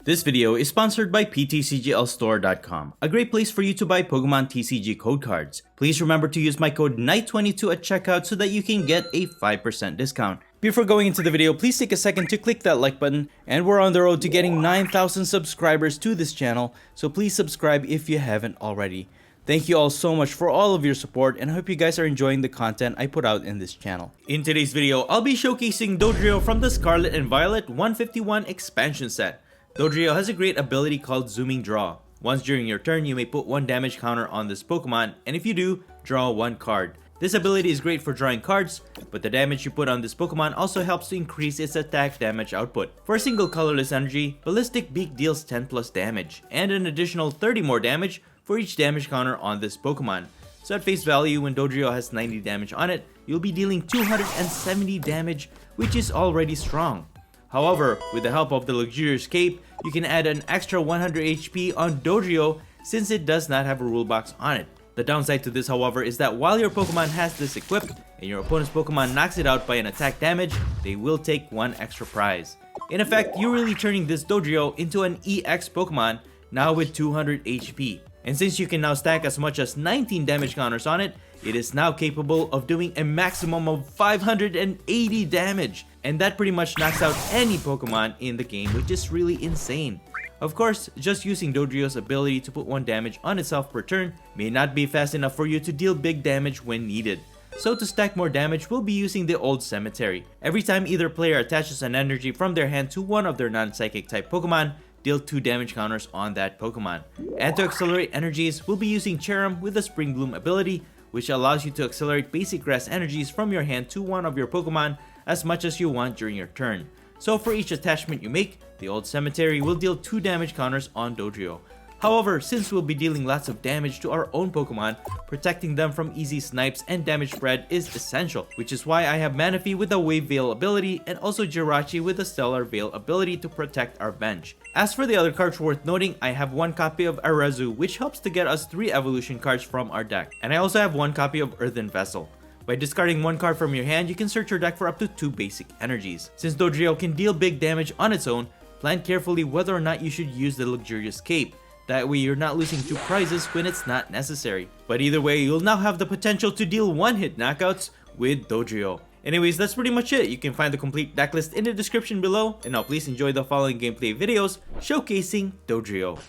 This video is sponsored by PTCGLstore.com, a great place for you to buy Pokemon TCG code cards. Please remember to use my code NIGHT22 at checkout so that you can get a 5% discount. Before going into the video, please take a second to click that like button, and we're on the road to getting 9,000 subscribers to this channel, so please subscribe if you haven't already. Thank you all so much for all of your support, and I hope you guys are enjoying the content I put out in this channel. In today's video, I'll be showcasing Dodrio from the Scarlet and Violet 151 expansion set. Dodrio has a great ability called Zooming Draw. Once during your turn, you may put one damage counter on this Pokemon, and if you do, draw one card. This ability is great for drawing cards, but the damage you put on this Pokemon also helps to increase its attack damage output. For a single colorless energy, Ballistic Beak deals 10 plus damage, and an additional 30 more damage for each damage counter on this Pokemon. So at face value, when Dodrio has 90 damage on it, you'll be dealing 270 damage, which is already strong. However, with the help of the Luxurious Cape, you can add an extra 100 HP on Dodrio since it does not have a rule box on it. The downside to this, however, is that while your Pokemon has this equipped and your opponent's Pokemon knocks it out by an attack damage, they will take one extra prize. In effect, you're really turning this Dodrio into an EX Pokemon, now with 200 HP. And since you can now stack as much as 19 damage counters on it, it is now capable of doing a maximum of 580 damage. And that pretty much knocks out any Pokemon in the game, which is really insane. Of course, just using Dodrio's ability to put one damage on itself per turn may not be fast enough for you to deal big damage when needed. So to stack more damage, we'll be using the Old Cemetery. Every time either player attaches an energy from their hand to one of their non-psychic type Pokemon, deal 2 damage counters on that Pokemon. And to accelerate energies, we'll be using Cherrim with the Spring Bloom ability, which allows you to accelerate basic grass energies from your hand to one of your Pokemon as much as you want during your turn. So for each attachment you make, the Old Cemetery will deal 2 damage counters on Dodrio. However, since we'll be dealing lots of damage to our own Pokemon, protecting them from easy snipes and damage spread is essential, which is why I have Manaphy with the Wave Veil ability and also Jirachi with the Stellar Veil ability to protect our bench. As for the other cards worth noting, I have one copy of Arazu, which helps to get us 3 evolution cards from our deck, and I also have one copy of Earthen Vessel. By discarding one card from your hand, you can search your deck for up to 2 basic energies. Since Dodrio can deal big damage on its own, plan carefully whether or not you should use the Luxurious Cape. That way you're not losing 2 prizes when it's not necessary. But either way, you'll now have the potential to deal one-hit knockouts with Dodrio. Anyways, that's pretty much it. You can find the complete deck list in the description below, and now please enjoy the following gameplay videos showcasing Dodrio.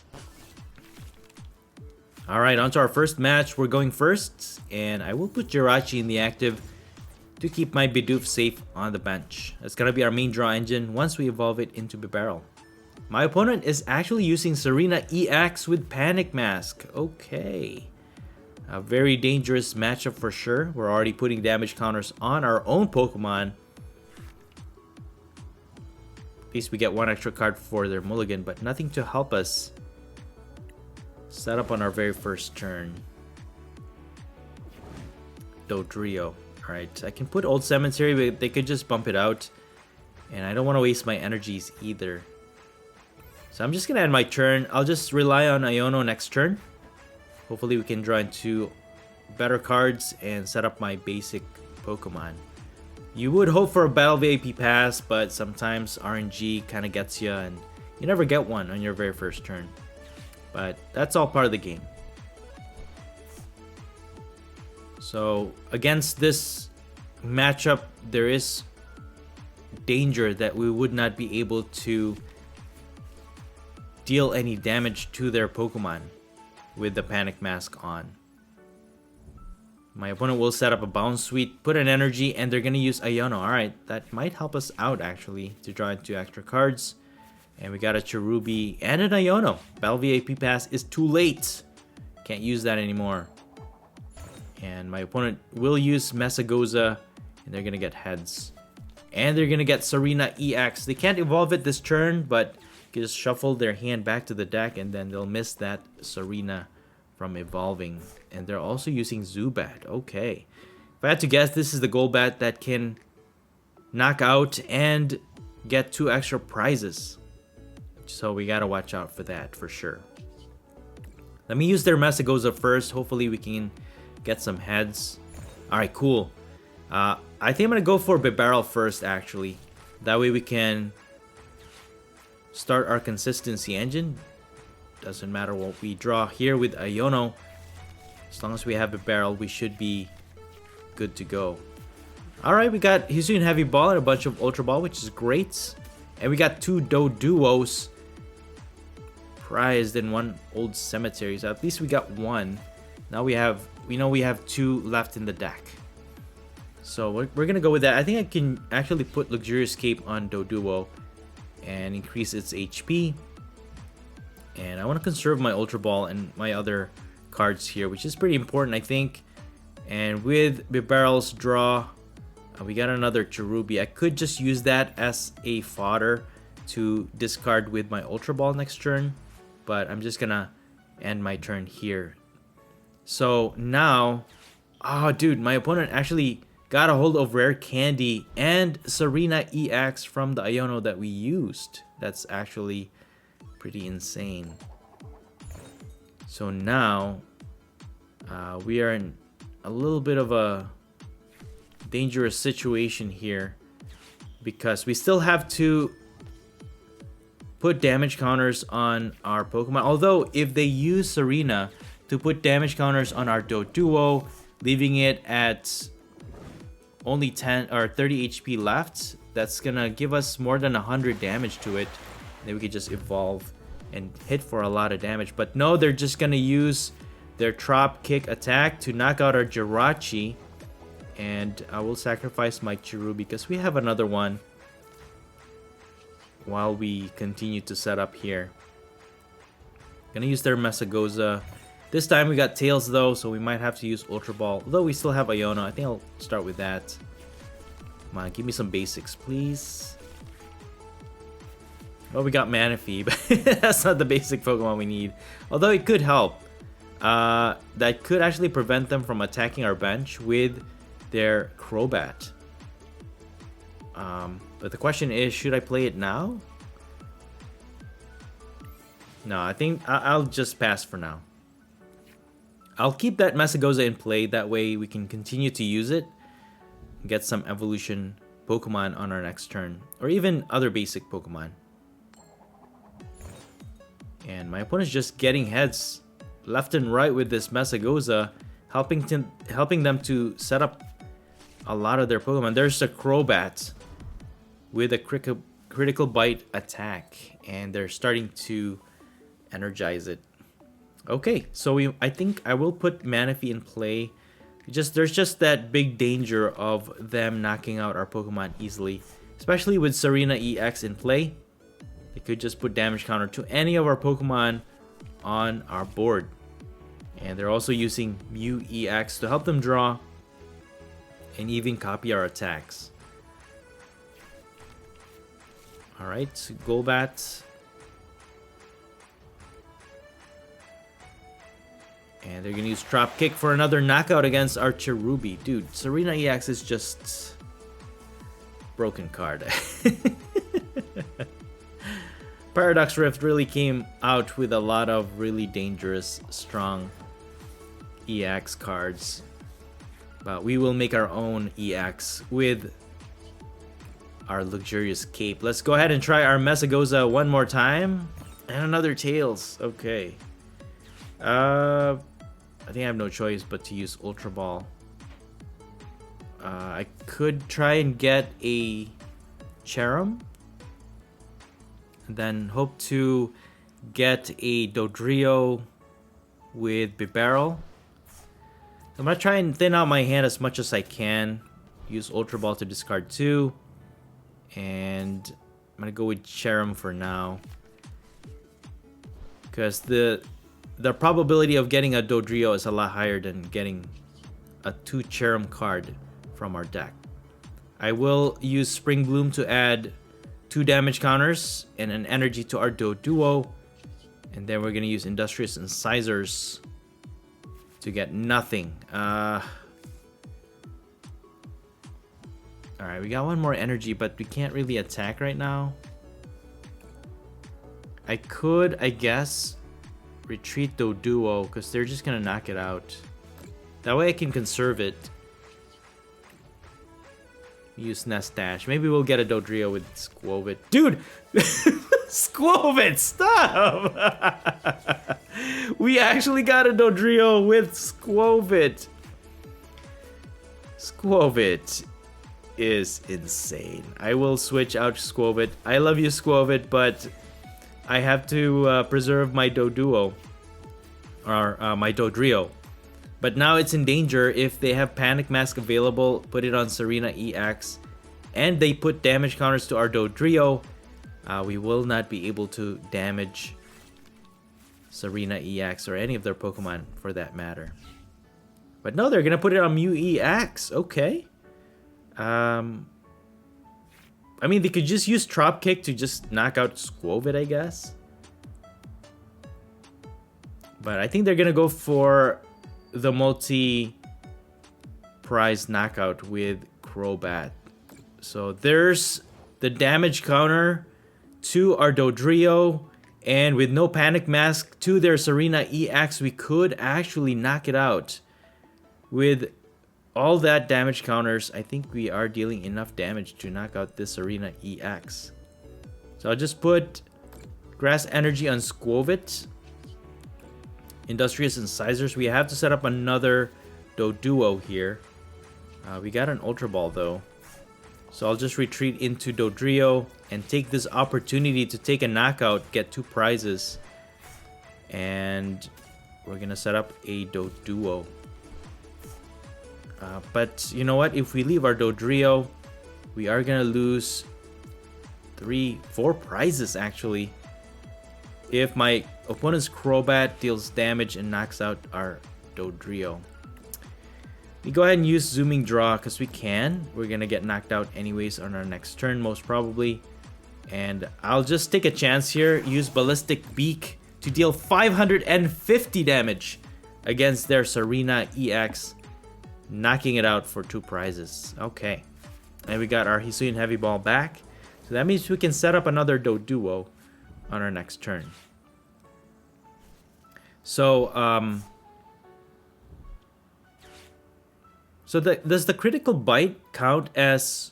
Alright, on to our first match. We're going first, and I will put Jirachi in the active to keep my Bidoof safe on the bench. That's gonna be our main draw engine once we evolve it into Bibarel. My opponent is actually using Tsareena EX with Panic Mask. Okay. A very dangerous matchup for sure. We're already putting damage counters on our own Pokemon. At least we get one extra card for their mulligan, but nothing to help us set up on our very first turn. Dodrio. Alright, I can put Old Cemetery, but they could just bump it out. And I don't want to waste my energies either. So I'm just going to end my turn. I'll just rely on Iono next turn. Hopefully we can draw into better cards and set up my basic Pokemon. You would hope for a Battle VIP pass, but sometimes RNG kind of gets you and you never get one on your very first turn. But that's all part of the game. So against this matchup, there is danger that we would not be able to deal any damage to their Pokemon with the Panic Mask on. My opponent will set up a Bounce Suite, put an energy, and they're going to use Iono. Alright, that might help us out actually to draw into extra cards. And we got a Cherubi and an Iono. Battle VIP Pass is too late. Can't use that anymore. And my opponent will use Mesagoza, and they're going to get heads. And they're going to get Tsareena EX. They can't evolve it this turn, but just shuffle their hand back to the deck, and then they'll miss that Tsareena from evolving. And they're also using Zubat. Okay. If I had to guess, this is the Golbat that can knock out and get 2 extra prizes. So we gotta watch out for that for sure. Let me use their Mesagoza first. Hopefully we can get some heads. Alright, cool. I think I'm gonna go for Bibarel first actually. That way we can start our consistency engine. Doesn't matter what we draw here with Iono. As long as we have a barrel, we should be good to go. Alright, we got Hisuian Heavy Ball and a bunch of Ultra Ball, which is great. And we got 2 Doduos prized in one old cemetery. So at least we got one. Now we know we have 2 left in the deck. So we're gonna go with that. I think I can actually put Luxurious Cape on Doduo and increase its HP. And I want to conserve my Ultra Ball and my other cards here, which is pretty important, I think. And with Bibarel's draw, we got another Cherubi. I could just use that as a fodder to discard with my Ultra Ball next turn, but I'm just gonna end my turn here. So now, oh dude, my opponent actually got a hold of Rare Candy and Tsareena EX from the Iono that we used. That's actually pretty insane. So now we are in a little bit of a dangerous situation here because we still have to put damage counters on our Pokemon. Although if they use Tsareena to put damage counters on our Doduo, leaving it at only 10 or 30 HP left, that's gonna give us more than 100 damage to it. Then we could just evolve and hit for a lot of damage. But no, they're just gonna use their Trop Kick attack to knock out our Jirachi. And I will sacrifice my Cherubi because we have another one while we continue to set up here. Gonna use their Mesagoza. This time we got Tails though, so we might have to use Ultra Ball. Although we still have Iono, I think I'll start with that. Come on, give me some basics, please. Well, we got Manaphy, but that's not the basic Pokemon we need. Although it could help. That could actually prevent them from attacking our bench with their Crobat. But the question is, should I play it now? No, I think I'll just pass for now. I'll keep that Mesagoza in play, that way we can continue to use it. Get some evolution Pokemon on our next turn. Or even other basic Pokemon. And my opponent's just getting heads left and right with this Mesagoza, helping them to set up a lot of their Pokemon. There's a Crobat with a critical bite attack, and they're starting to energize it. Okay, so I think I will put Manaphy in play. There's just that big danger of them knocking out our Pokemon easily, especially with Tsareena EX in play. They could just put damage counter to any of our Pokemon on our board. And they're also using Mew EX to help them draw and even copy our attacks. Alright, Golbat. And they're gonna use Trop Kick for another knockout against our Cherubi. Dude, Tsareena EX is just broken card. Paradox Rift really came out with a lot of really dangerous, strong EX cards. But we will make our own EX with our Luxurious Cape. Let's go ahead and try our Mesagoza one more time. And another Tails. Okay. I think I have no choice but to use Ultra Ball. I could try and get a Cherum. And then hope to get a Dodrio with Bibarel. I'm going to try and thin out my hand as much as I can. Use Ultra Ball to discard 2. And I'm going to go with Cherum for now. Because the probability of getting a Dodrio is a lot higher than getting a 2 Cherum card from our deck. I will use Spring Bloom to add 2 damage counters and an energy to our Doduo. And then we're going to use Industrious Incisors to get nothing. Alright, we got one more energy, but we can't really attack right now. I could, I guess, retreat Doduo because they're just going to knock it out. That way I can conserve it. Use Nestash. Maybe we'll get a Dodrio with Squovit. Dude! Squovit, stop! We actually got a Dodrio with Squovit. Squovit is insane. I will switch out Squovit. I love you, Squovit, but I have to preserve my Doduo. Or my Dodrio. But now it's in danger. If they have Panic Mask available, put it on Tsareena EX, and they put damage counters to our Dodrio, we will not be able to damage Tsareena EX or any of their Pokemon for that matter. But no, they're gonna put it on Mew EX. Okay. I mean, they could just use Trop Kick to just knock out Squovit, I guess. But I think they're gonna go for the multi-prize knockout with Crobat. So there's the damage counter to our Dodrio, and with no Panic Mask to their Tsareena EX, we could actually knock it out. With all that damage counters, I think we are dealing enough damage to knock out this Tsareena EX. So I'll just put Grass Energy on Squovit. Industrious Incisors. We have to set up another Doduo here. We got an Ultra Ball though. So I'll just retreat into Dodrio and take this opportunity to take a knockout, get 2 prizes. And we're gonna set up a Doduo. But you know what? If we leave our Dodrio, we are gonna lose 4 prizes actually. If my opponent's Crobat deals damage and knocks out our Dodrio. We go ahead and use Zooming Draw because we can. We're gonna get knocked out anyways on our next turn most probably. And I'll just take a chance here, use Ballistic Beak to deal 550 damage against their Tsareena EX, knocking it out for 2 prizes. Okay. And we got our Hisuian Heavy Ball back. So that means we can set up another Doduo on our next turn. So, does the critical bite count as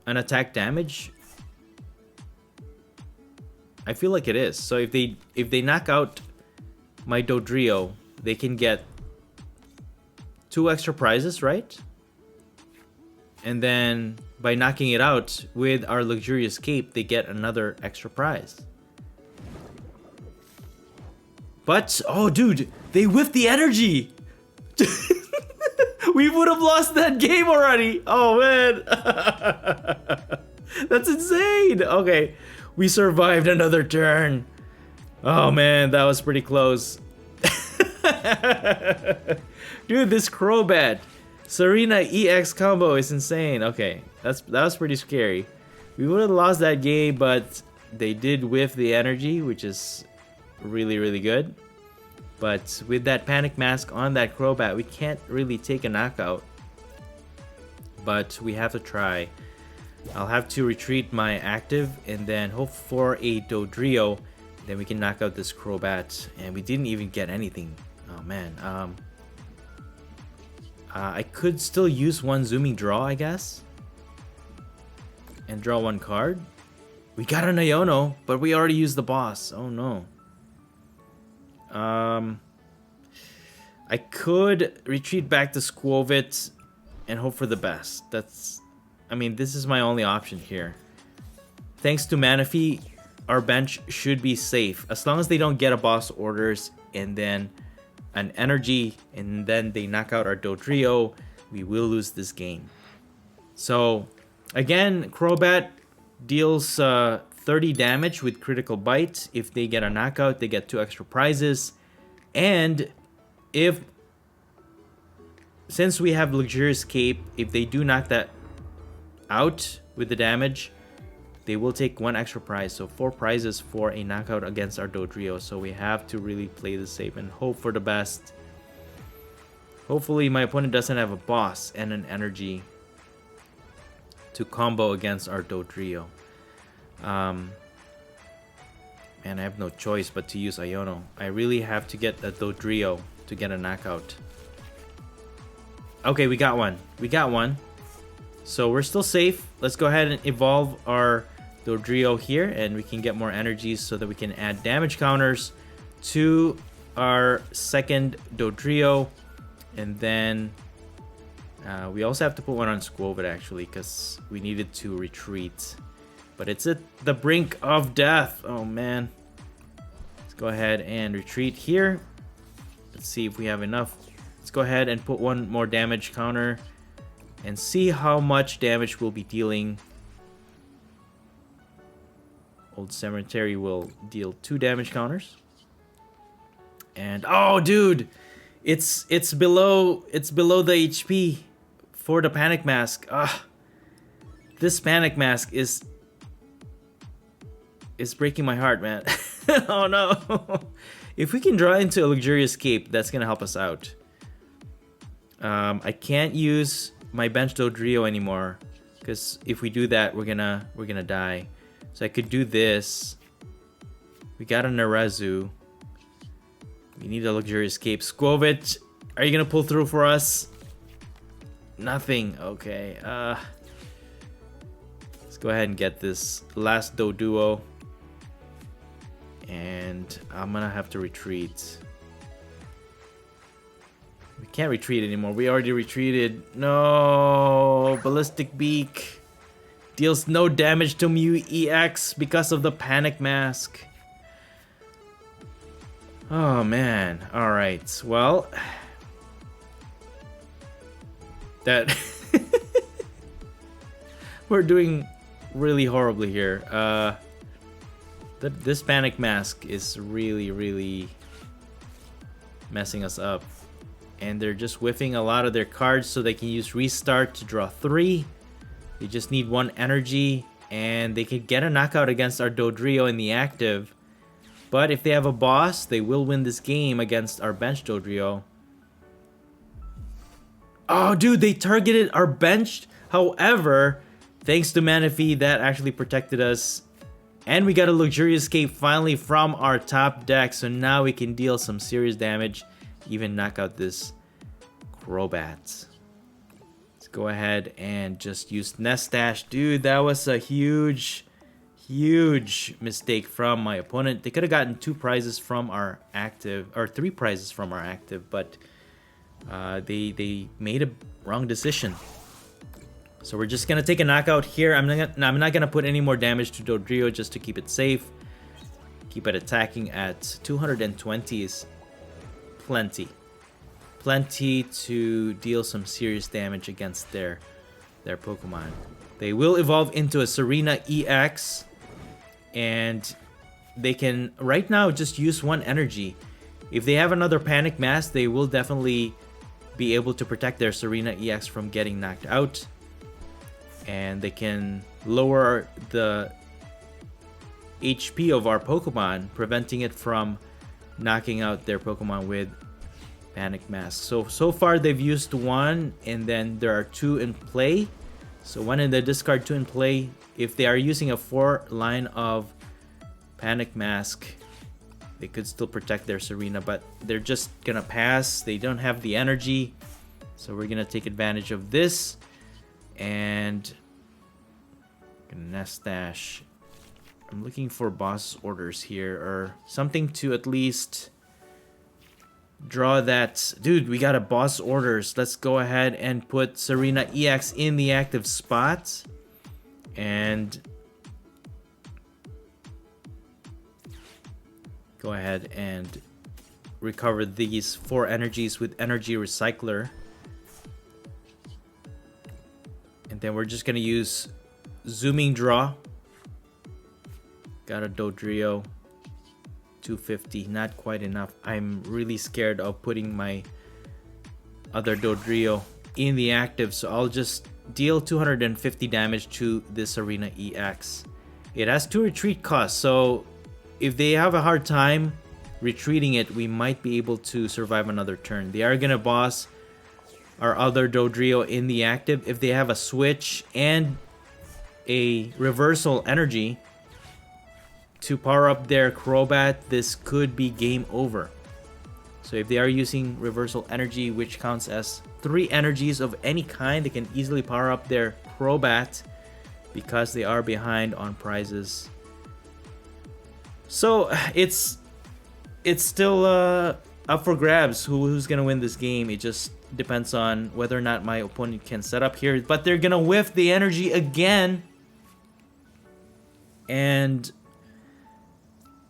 an attack damage? I feel like it is. So if they knock out my Dodrio, they can get 2 extra prizes, right? And then by knocking it out with our Luxurious Cape, they get another extra prize. But, oh dude, they whiffed the energy! We would have lost that game already! Oh man! That's insane! Okay, we survived another turn. Oh man, that was pretty close. Dude, this Crobat Tsareena EX combo is insane. Okay, that was pretty scary. We would have lost that game, but they did whiff the energy, which is really, really good. But with that Panic Mask on that Crobat, we can't really take a knockout. But we have to try. I'll have to retreat my active and then hope for a Dodrio. Then we can knock out this Crobat. And we didn't even get anything. Oh man. I could still use one Zooming Draw, I guess. And draw 1 card. We got an Iono, but we already used the boss. Oh no. I could retreat back to Squovit and hope for the best. I mean, this is my only option here. Thanks to Manaphy, our bench should be safe. As long as they don't get a boss orders and then an energy and then they knock out our Dodrio, we will lose this game. So, again, Crobat deals 30 damage with critical bite. If they get a knockout, they get 2 extra prizes. And since we have Luxurious Cape, if they do knock that out with the damage, they will take 1 extra prize. So 4 prizes for a knockout against our Dodrio. So we have to really play this safe and hope for the best. Hopefully my opponent doesn't have a boss and an energy to combo against our Dodrio. And I have no choice but to use Iono. I really have to get a Dodrio to get a knockout. Okay, we got one. We got one. So we're still safe. Let's go ahead and evolve our Dodrio here, and we can get more energies so that we can add damage counters to our second Dodrio. And then we also have to put one on Squovit actually, because we needed to retreat. But it's at the brink of death. Oh man. Let's go ahead and retreat here. Let's see if we have enough. Let's go ahead and put one more damage counter and see how much damage we'll be dealing. Old Cemetery will deal 2 damage counters. And oh dude, it's below the HP for the Panic Mask. This Panic Mask is breaking my heart, man. Oh no. If we can draw into a Luxurious Cape, that's gonna help us out. I can't use my bench Dodrio anymore, because if we do that, we're gonna die. So I could do this. We got a Narazu. We need a Luxurious Cape. Squovit, are you gonna pull through for us? Nothing. Okay. Let's go ahead and get this last Doduo. And I'm gonna have to retreat. We can't retreat anymore. We already retreated. No, Ballistic Beak deals no damage to Mew EX because of the Panic Mask. Oh man. All right. Well, that we're doing really horribly here. This Panic Mask is really messing us up. And they're just whiffing a lot of their cards so they can use Restart to draw 3. They just need 1 energy, and they could get a knockout against our Dodrio in the active. But if they have a boss, they will win this game against our bench Dodrio. Oh dude, they targeted our bench. However, thanks to Manaphy, that actually protected us. And we got a Luxurious Cape finally from our top deck, so now we can deal some serious damage, even knock out this Crobat. Let's go ahead and just use Nest Dash. Dude, that was a huge mistake from my opponent. They could have gotten 2 prizes from our active, or 3 prizes from our active, but they made a wrong decision. So we're just gonna take a knockout here. I'm not gonna put any more damage to Dodrio just to keep it safe. Keep it attacking at 220 is plenty to deal some serious damage against their Pokemon. They will evolve into a Tsareena EX, and they can right now just use 1 energy. If they have another Panic Mask, they will definitely be able to protect their Tsareena EX from getting knocked out. And they can lower the HP of our Pokemon, preventing it from knocking out their Pokemon with Panic Mask. So far they've used 1, and then there are 2 in play. So 1 in the discard, 2 in play. If they are using a 4 line of Panic Mask, they could still protect their Tsareena, but they're just gonna pass. They don't have the energy, so we're gonna take advantage of this. And Nest Dash. I'm looking for boss orders here, or something to at least draw that. Dude, we got a boss orders. Let's go ahead and put Tsareena EX in the active spot. And go ahead and recover these 4 energies with Energy Recycler. And then we're just gonna use Zooming Draw. Got a Dodrio. 250, not quite enough. I'm really scared of putting my other Dodrio in the active, so I'll just deal 250 damage to this Tsareena EX. It has 2 retreat costs, so if they have a hard time retreating it, we might be able to survive another turn. They are gonna boss our other Dodrio in the active. If they have a switch and a reversal energy to power up their Crobat, this could be game over. So if they are using reversal energy, which counts as 3 energies of any kind, they can easily power up their Crobat because they are behind on prizes. So it's still up for grabs who's gonna win this game. It just depends on whether or not my opponent can set up here. But they're gonna whiff the energy again. And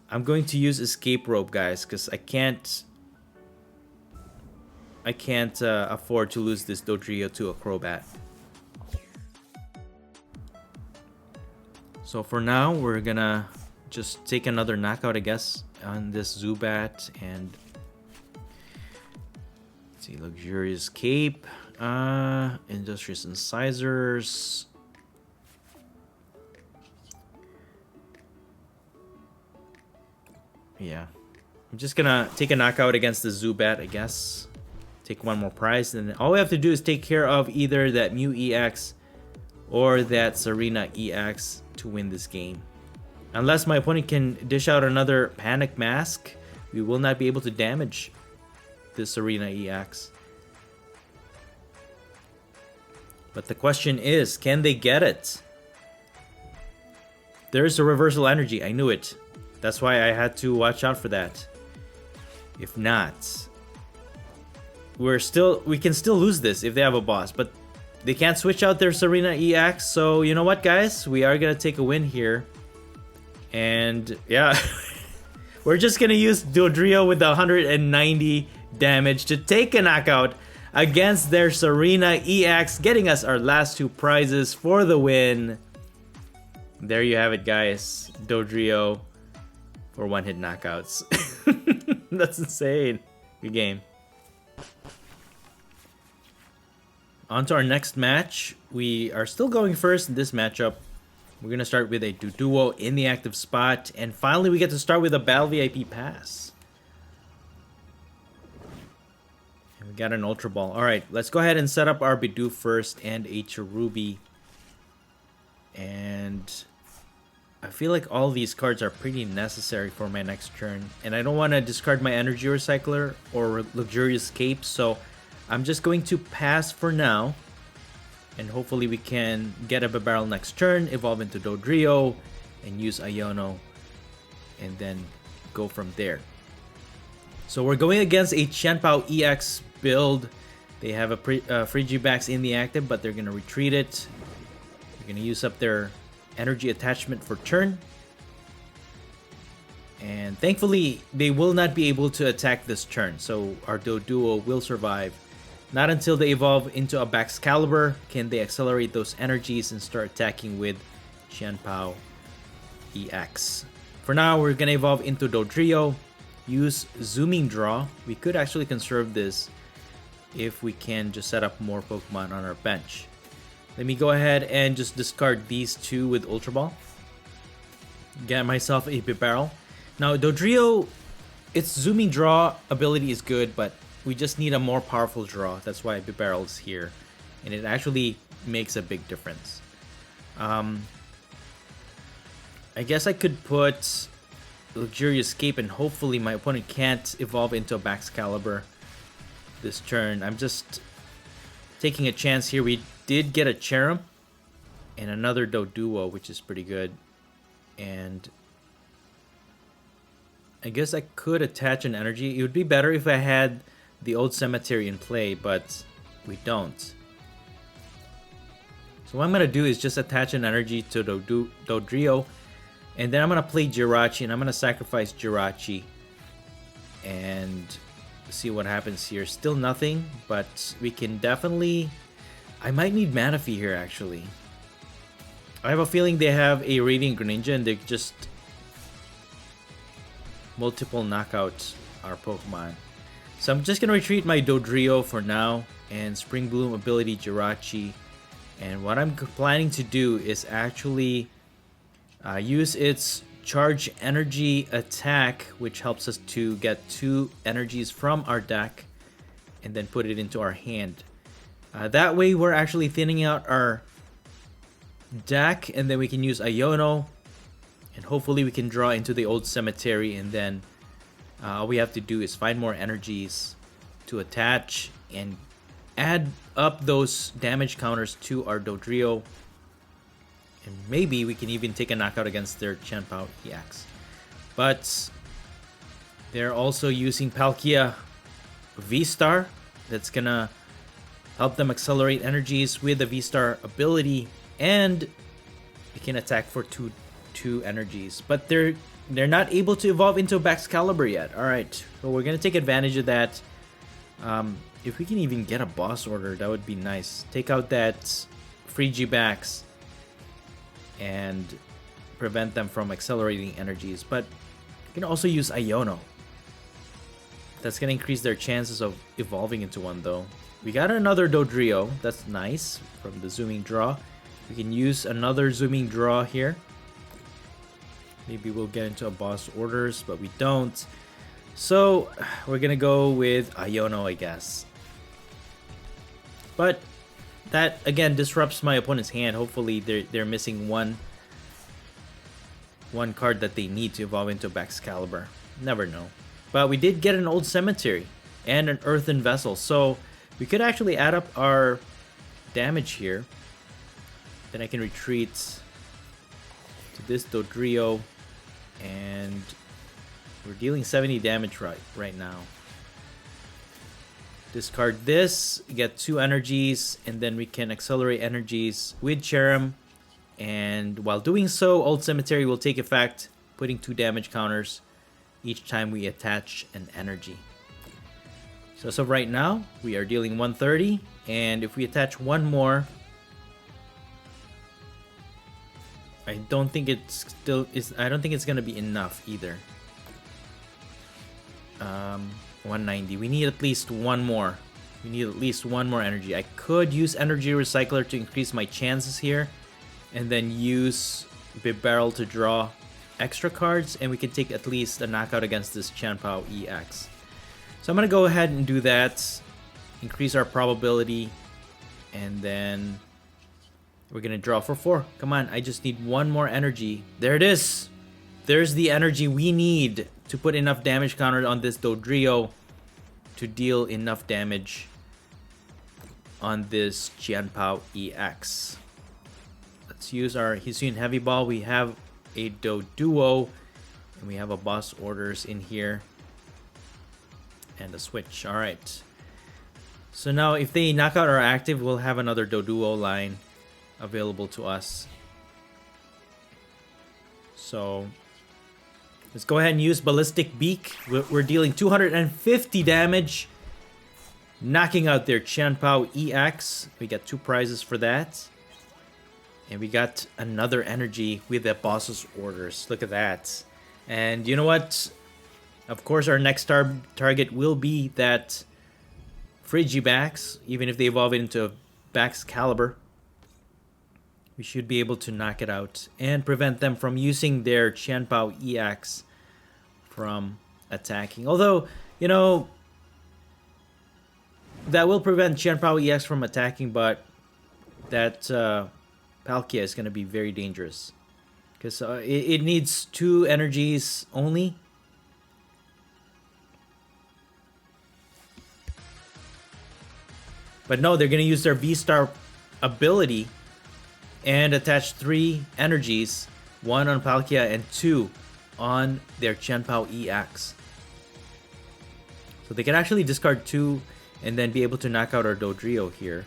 I'm going to use Escape Rope, guys, because I can't afford to lose this Dodrio to a Crobat. So for now, we're gonna just take another knockout, I guess, on this Zubat. And let's see, Luxurious Cape, Industrious Incisors. Yeah, I'm just gonna take a knockout against the Zubat, I guess. Take one more prize, and all we have to do is take care of either that Mew EX or that Tsareena EX to win this game. Unless my opponent can dish out another Panic Mask, we will not be able to damage this Tsareena EX. But the question is, can they get it? There's a reversal energy, I knew it. That's why I had to watch out for that. If not, we can still lose this if they have a boss, but they can't switch out their Tsareena EX. So you know what, guys, we are gonna take a win here. And yeah, we're just gonna use Dodrio with 190 damage to take a knockout against their Tsareena EX, getting us our last 2 prizes for the win. There you have it, guys. Dodrio for 1-hit knockouts. That's insane. Good game. On to our next match. We are still going first in this matchup. We're going to start with a Duduo in the active spot. And finally, we get to start with a Battle VIP pass. And we got an Ultra Ball. Alright, let's go ahead and set up our Bidoof first and a Cherubi. And I feel like all these cards are pretty necessary for my next turn. And I don't want to discard my Energy Recycler or Luxurious Cape. So I'm just going to pass for now. And hopefully we can get a Barrel next turn, evolve into Dodrio, and use Iono. And then go from there. So we're going against a Chien Pao EX build. They have a Frigibax in the active, but they're going to retreat it. They're going to use up their energy attachment for turn. And thankfully, they will not be able to attack this turn. So our Doduo will survive. Not until they evolve into a Baxcalibur can they accelerate those energies and start attacking with Chien Pao EX. For now, we're going to evolve into Dodrio. Use Zooming Draw. We could actually conserve this if we can just set up more Pokemon on our bench. Let me go ahead and just discard these 2 with Ultra Ball. Get myself a Bibarel. Now, Dodrio, its Zooming Draw ability is good, but we just need a more powerful draw. That's why Bibarel is here. And it actually makes a big difference. I guess I could put Luxurious Cape and hopefully my opponent can't evolve into a Baxcalibur this turn. I'm just taking a chance here. We did get a Cherrim and another Doduo, which is pretty good. And I guess I could attach an energy. It would be better if I had the old cemetery in play, but we don't. So what I'm going to do is just attach an energy to Dodrio. And then I'm going to play Jirachi, and I'm going to sacrifice Jirachi. And see what happens here. Still nothing, but we can definitely... I might need Manaphy here, actually. I have a feeling they have a Radiant Greninja, and they just multiple knockout our Pokemon. So I'm just going to retreat my Dodrio for now, and Spring Bloom ability Jirachi. And what I'm planning to do is actually use its Charge Energy attack, which helps us to get 2 energies from our deck, and then put it into our hand. That way we're actually thinning out our deck, and then we can use Iono, and hopefully we can draw into the old cemetery and then All we have to do is find more energies to attach and add up those damage counters to our Dodrio. And maybe we can even take a knockout against their Chien Pao EX. But they're also using Palkia V-Star. That's gonna help them accelerate energies with the V-Star ability. And it can attack for two energies. But they're not able to evolve into a Baxcalibur yet. Alright, so we're gonna take advantage of that. If we can even get a boss order, that would be nice. Take out that Frigibax and prevent them from accelerating energies. But you can also use Iono. That's gonna increase their chances of evolving into one though. We got another Dodrio, that's nice, from the Zooming Draw. We can use another Zooming Draw here. Maybe we'll get into a boss orders, but we don't. So we're gonna go with Iono, I guess. But that again disrupts my opponent's hand. Hopefully they're missing one card that they need to evolve into Baxcalibur. Never know. But we did get an Old Cemetery and an Earthen Vessel, so we could actually add up our damage here. Then I can retreat to this Dodrio, and we're dealing 70 damage right now. Discard this, get 2 energies, and then we can accelerate energies with Cherrim. And while doing so, Old Cemetery will take effect, putting 2 damage counters each time we attach an energy. So as of right now, we are dealing 130, and if we attach one more, I don't think it's gonna be enough either. 190. We need at least one more. We need at least one more energy. I could use Energy Recycler to increase my chances here, and then use Bib Barrel to draw extra cards, and we can take at least a knockout against this Chien Pao EX. So I'm gonna go ahead and do that, increase our probability, and then we're gonna draw for 4. Come on, I just need one more energy. There it is. There's the energy we need to put enough damage counter on this Dodrio to deal enough damage on this Chien Pao EX. Let's use our Hisuian Heavy Ball. We have a Doduo, and we have a boss orders in here, and a switch. Alright. So now if they knock out our active, we'll have another Doduo line available to us. So let's go ahead and use Ballistic Beak. We're dealing 250 damage, knocking out their Chien Pao EX. We got 2 prizes for that. And we got another energy with the boss's orders. Look at that. And you know what? Of course, our next target will be that Frigibax. Even if they evolve it into Baxcalibur, we should be able to knock it out and prevent them from using their Chien Pao EX from attacking. Although, you know, that will prevent Chien Pao EX from attacking, but that Palkia is going to be very dangerous. Because it needs 2 energies only. But no, they're going to use their V-Star ability and attach 3 energies, 1 on Palkia and 2 on their Chien Pao EX. So they can actually discard 2 and then be able to knock out our Dodrio here.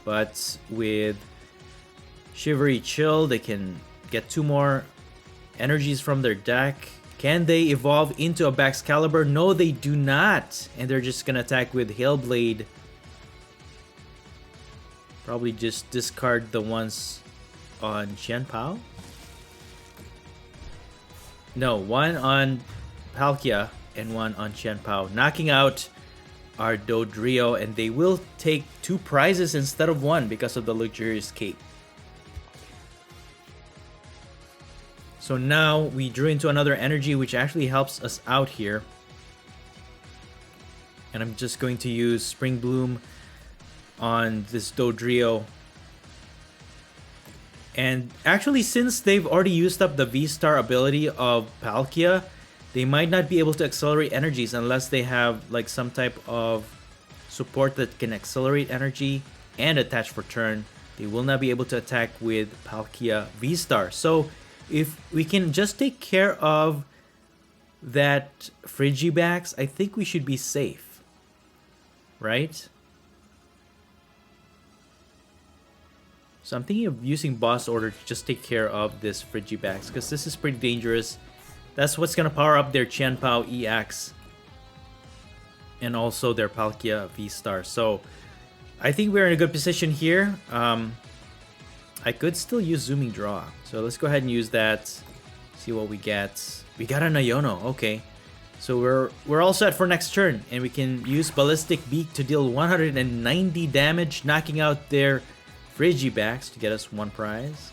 But with Shivery Chill, they can get 2 more energies from their deck. Can they evolve into a Baxcalibur? No, they do not. And they're just gonna attack with Hailblade. Probably just discard the ones on Chien Pao. No, 1 on Palkia and 1 on Chien Pao, knocking out our Dodrio, and they will take 2 prizes instead of 1 because of the Luxurious Cape. So now we drew into another energy, which actually helps us out here. And I'm just going to use Spring Bloom on this Dodrio. And actually, since they've already used up the V-Star ability of Palkia, they might not be able to accelerate energies unless they have like some type of support that can accelerate energy and attach for turn. They will not be able to attack with Palkia V-Star. So if we can just take care of that Frigibax, I think we should be safe, right? So I'm thinking of using Boss Order to just take care of this Frigibax, because this is pretty dangerous. That's what's going to power up their Chien Pao EX and also their Palkia V-Star. So I think we're in a good position here. I could still use Zooming Draw. So let's go ahead and use that. See what we get. We got an Iono. Okay. So we're all set for next turn. And we can use Ballistic Beak to deal 190 damage, knocking out their Frigibax to get us one prize.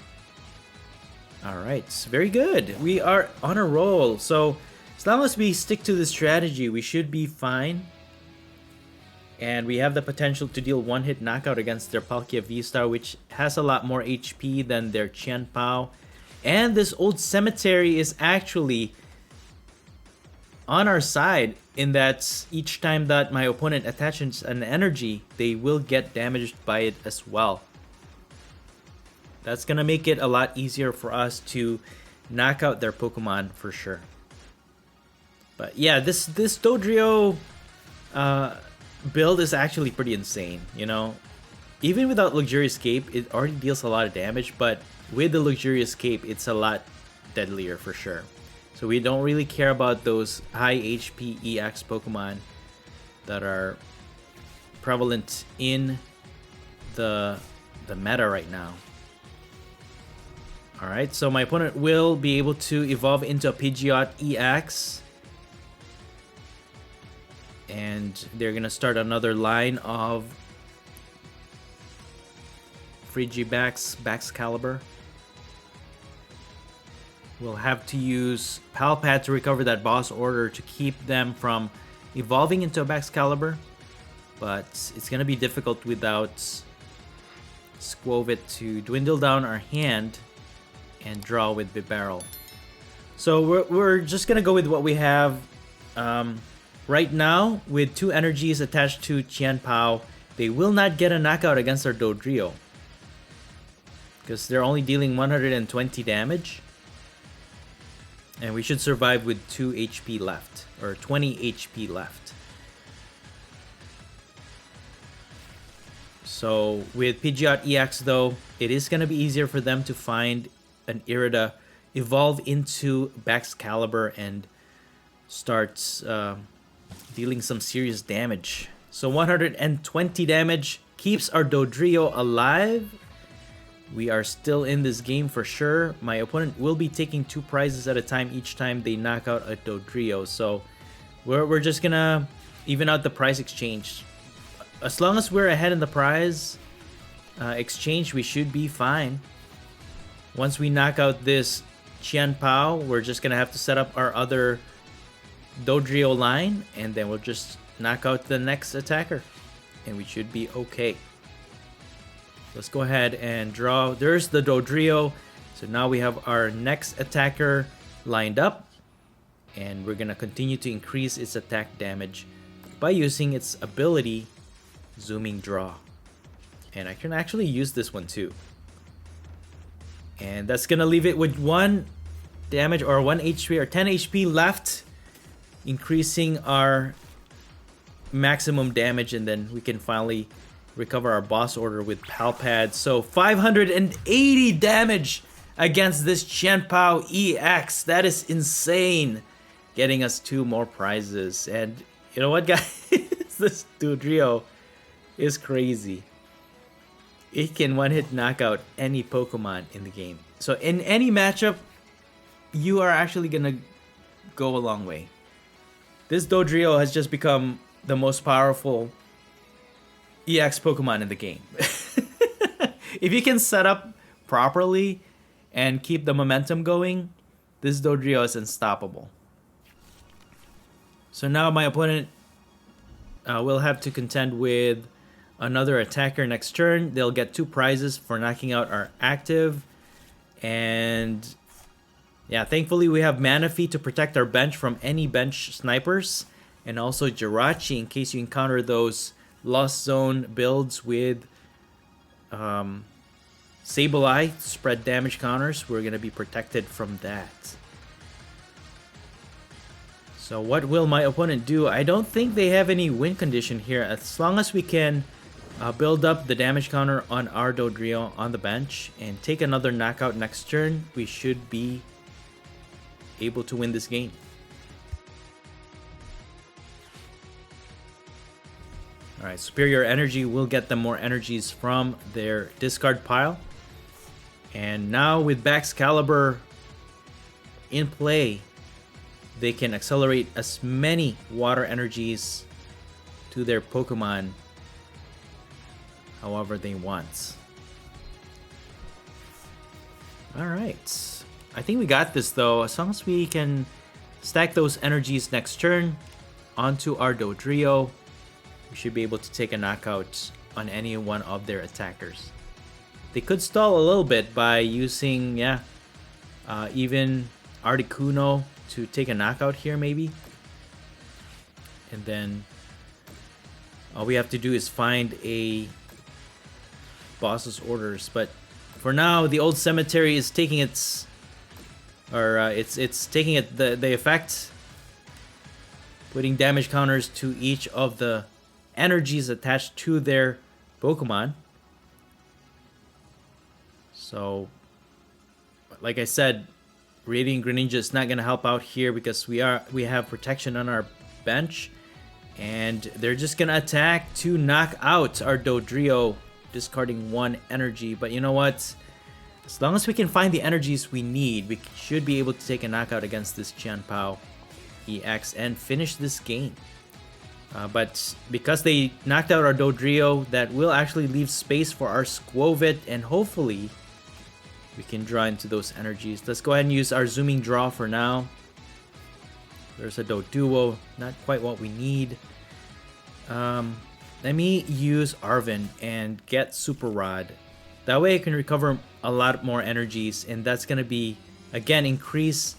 Alright, very good. We are on a roll. So as long as we stick to this strategy, we should be fine. And we have the potential to deal one-hit knockout against their Palkia V-Star, which has a lot more HP than their Chien Pao. And this old cemetery is actually on our side, in that each time that my opponent attaches an energy, they will get damaged by it as well. That's gonna make it a lot easier for us to knock out their Pokemon for sure. But yeah, this Dodrio build is actually pretty insane, you know. Even without Luxurious Cape, it already deals a lot of damage, but with the Luxurious Cape, it's a lot deadlier for sure. So we don't really care about those high HP EX Pokemon that are prevalent in the meta right now. Alright, so my opponent will be able to evolve into a Pidgeot EX. And they're gonna start another line of Frigibax, Baxcalibur. We'll have to use Palpad to recover that boss order to keep them from evolving into a Baxcalibur. But it's gonna be difficult without Squovit to dwindle down our hand and draw with Bibarel. So we're just gonna go with what we have. Right now, with two energies attached to Chien Pao, they will not get a knockout against our Dodrio, because they're only dealing 120 damage. And we should survive with 2 HP left, or 20 HP left. So with Pidgeot EX though, it is going to be easier for them to find an Irida, evolve into Baxcalibur, and start dealing some serious damage. So 120 damage keeps our Dodrio alive. We are still in this game for sure. My opponent will be taking 2 prizes at a time each time they knock out a Dodrio. So we're just gonna even out the prize exchange. As long as we're ahead in the prize exchange, we should be fine. Once we knock out this Chien Pao, we're just gonna have to set up our other Dodrio line, and then we'll just knock out the next attacker, and we should be okay. Let's go ahead and draw. There's the Dodrio. So now we have our next attacker lined up, and we're gonna continue to increase its attack damage by using its ability, Zooming Draw. And I can actually use this one too. And that's gonna leave it with 1 damage, or 1 HP, or 10 HP left, increasing our maximum damage, and then we can finally recover our boss order with Palpad. So 580 damage against this Chien Pao EX. That is insane. Getting us 2 more prizes. And you know what, guys? This Dodrio is crazy. It can one-hit knock out any Pokemon in the game. So in any matchup, you are actually gonna go a long way. This Dodrio has just become the most powerful EX Pokemon in the game. If you can set up properly and keep the momentum going, this Dodrio is unstoppable. So now my opponent will have to contend with another attacker next turn. They'll get 2 prizes for knocking out our active, and Yeah, thankfully we have Manaphy to protect our bench from any bench snipers. And also Jirachi in case you encounter those Lost Zone builds with Sableye to spread damage counters. We're going to be protected from that. So what will my opponent do? I don't think they have any win condition here. As long as we can build up the damage counter on our Dodrio on the bench and take another knockout next turn, we should be able to win this game. Alright, Superior Energy will get them more energies from their discard pile. And now with Baxcalibur in play, they can accelerate as many water energies to their Pokemon however they want. Alright. I think we got this though. As long as we can stack those energies next turn onto our Dodrio, we should be able to take a knockout on any one of their attackers. They could stall a little bit by using, even Articuno to take a knockout here maybe. And then all we have to do is find a boss's orders. But for now, the old cemetery is taking its, it's taking it the effect, putting damage counters to each of the energies attached to their Pokemon. So, like I said, Radiant Greninja is not gonna help out here because we have protection on our bench, and they're just gonna attack to knock out our Dodrio, discarding 1 energy. But you know what? As long as we can find the energies we need, we should be able to take a knockout against this Chien Pao EX and finish this game. But because they knocked out our Dodrio, that will actually leave space for our Squovit, and hopefully we can draw into those energies. Let's go ahead and use our Zooming Draw for now. There's a Doduo, not quite what we need. Let me use Arven and get Super Rod. That way I can recover a lot more energies, and that's going to be, again, increase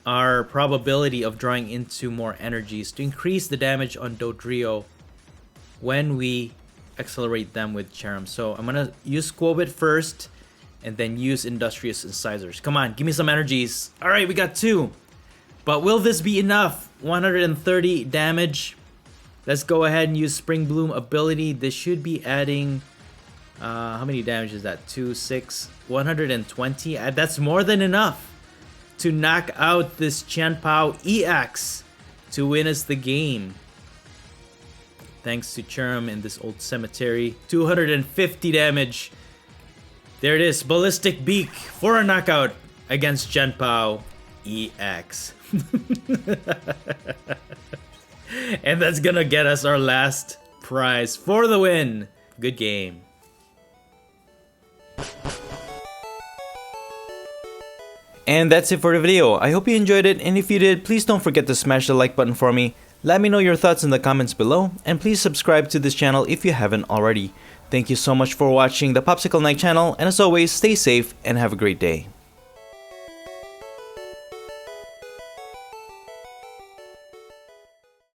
our probability of drawing into more energies to increase the damage on Dodrio when we accelerate them with Cherim. So I'm going to use Squovit first, and then use Industrious Incisors. Come on, give me some energies. Alright, we got 2. But will this be enough? 130 damage. Let's go ahead and use Spring Bloom ability. This should be adding... how many damage is that? 2, 6, 120. That's more than enough to knock out this Chien Pao EX to win us the game. Thanks to Cherim in this old cemetery. 250 damage. There it is, Ballistic Beak for a knockout against Chien Pao EX. And that's gonna get us our last prize for the win. Good game. And that's it for the video. I hope you enjoyed it, and if you did, please don't forget to smash the like button for me. Let me know your thoughts in the comments below, and please subscribe to this channel if you haven't already. Thank you so much for watching the Popsicleknight channel, and as always, stay safe and have a great day.